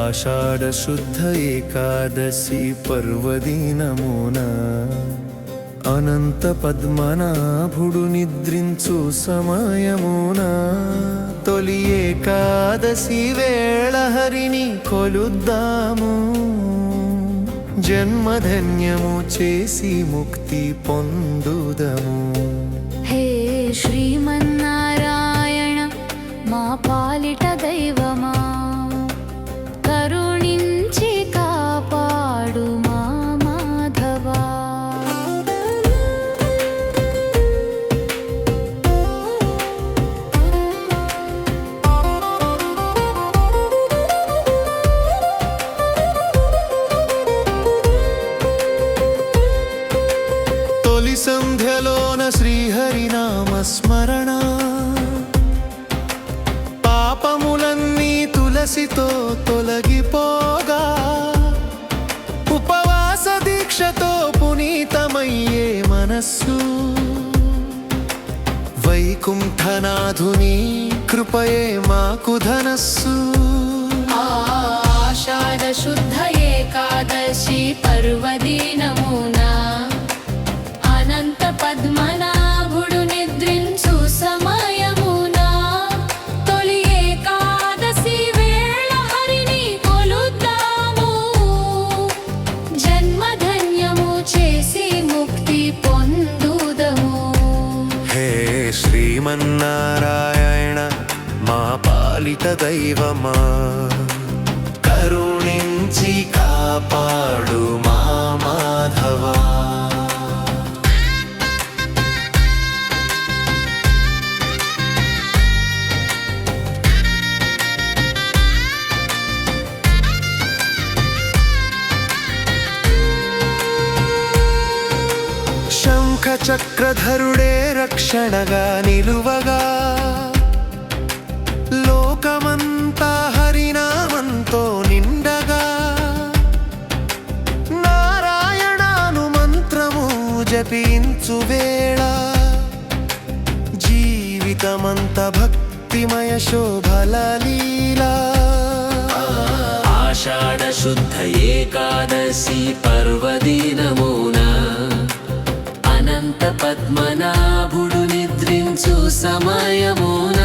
ఆషాఢశుద్ధ ఏకాదశి పర్వదినమున అనంత పద్మనాభుడు నిద్రించు సమయమున తొలి ఏకాదశి వేళ హరిని కొలుద్దాము. జన్మధన్యము చేసి ముక్తి పొందుదము. హే శ్రీమన్నారాయణ మా పాలిట దైవమా, కరుణించి కాపాడు మా మాధవా. తొలి సంధ్యలోన శ్రీహరినామ స్మరణ, పాపములన్నీ తులసితో తొలగిపోగా, ఉపవాస దీక్షతో పునీతమయ్యే మనస్సు, వైకుంఠనాథుని కృపయే మాకు ధనస్సు. ఆషాఢ శుద్ధ ఏకాదశి పర్వదినమున అనంత పద్మనాభుడు నిద్రించు సమయమున తొలి ఏకాదశి వేళ హరిని కొలుద్దాము. జన్మధన్యము చేసి ముక్తి పొందుదము. హే శ్రీమన్నారాయణ మా పాలిత దైవమా, కరుణించి కాపాడు మా మాధవా. చక్రధరుడే రక్షణగా నిలువగా, లోకమంతా హరినామంతో నిండగా, నారాయణాను మంత్రము జపించు వేళ, జీవితమంత భక్తిమయ శోభల లీలా. ఆషాఢ శుద్ధ ఏకాదశి పర్వదినమున అనంత పద్మనాభుడు నిద్రించు సమయమున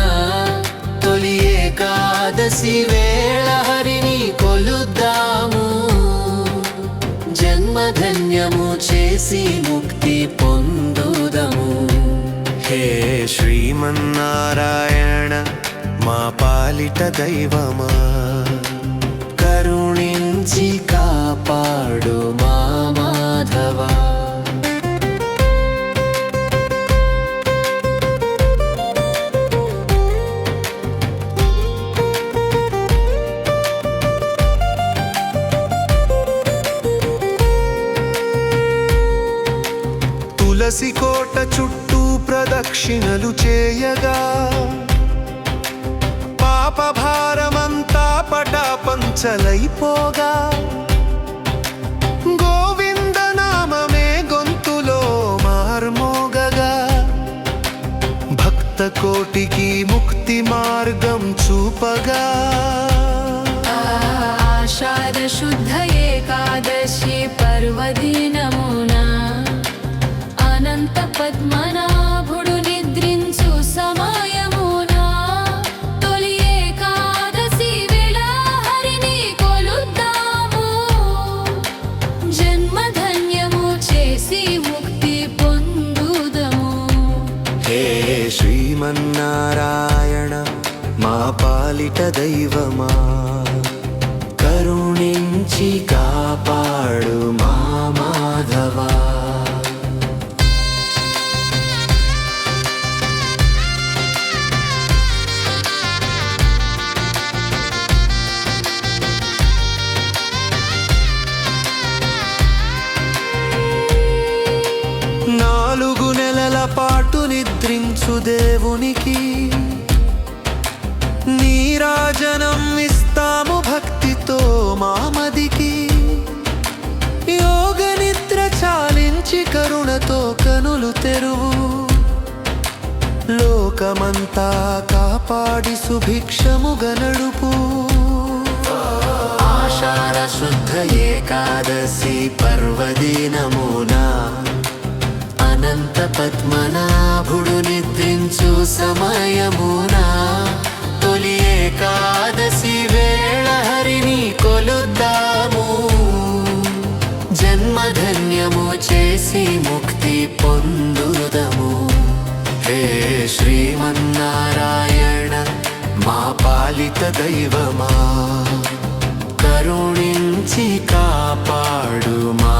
తొలి ఏకాదశి వేళ హరిని కొలుద్దాము. జన్మధన్యము చేసి ముక్తి పొందుదము. హే శ్రీమన్నారాయణ మా పాలిట దైవమా, కరుణించి కాపాడు మా మాధవా. తులసి కోట చుట్టూ ప్రదక్షిణలు చేయగా, పాప భారమంతా పటాపంచలైపోగా, గోవింద నామమే గొంతులో మార్మోగగా, భక్త కోటికి ముక్తి మార్గం చూపగా. ఆషాఢ శుద్ధ ఏకాదశి పర్వదినమున అనంత పద్మనాభుడు నిద్రించు సమయమున తొలి ఏకాదశి వేళ హరిని కొలుద్దాము. జన్మధన్యము చేసి ముక్తి పొందుదము. హే శ్రీమన్నారాయణ మా పాలిట దైవమా, కరుణించి కాపాడు మా మాధవా. నాలుగు నెలల పాటు నిద్రించు దేవునికి నీరాజనం ఇస్తాము భక్తితో మామదికి. యోగ నిద్ర చాలించి కరుణతో కనులు తెరువు, లోకమంతా కాపాడి సుభిక్షముగా నడుపు. ఆషాఢ శుద్ధ ఏకాదశి పర్వదినమున అనంత పద్మనాభుడు నిద్రించు సమయమున తొలి ఏకాదశి వేళ హరిని కొలుద్దాము జన్మధన్యము చేసి ముక్తి పొందుదము హే శ్రీమన్నారాయణ మా పాలిత దైవమా కరుణించి కాపాడు మా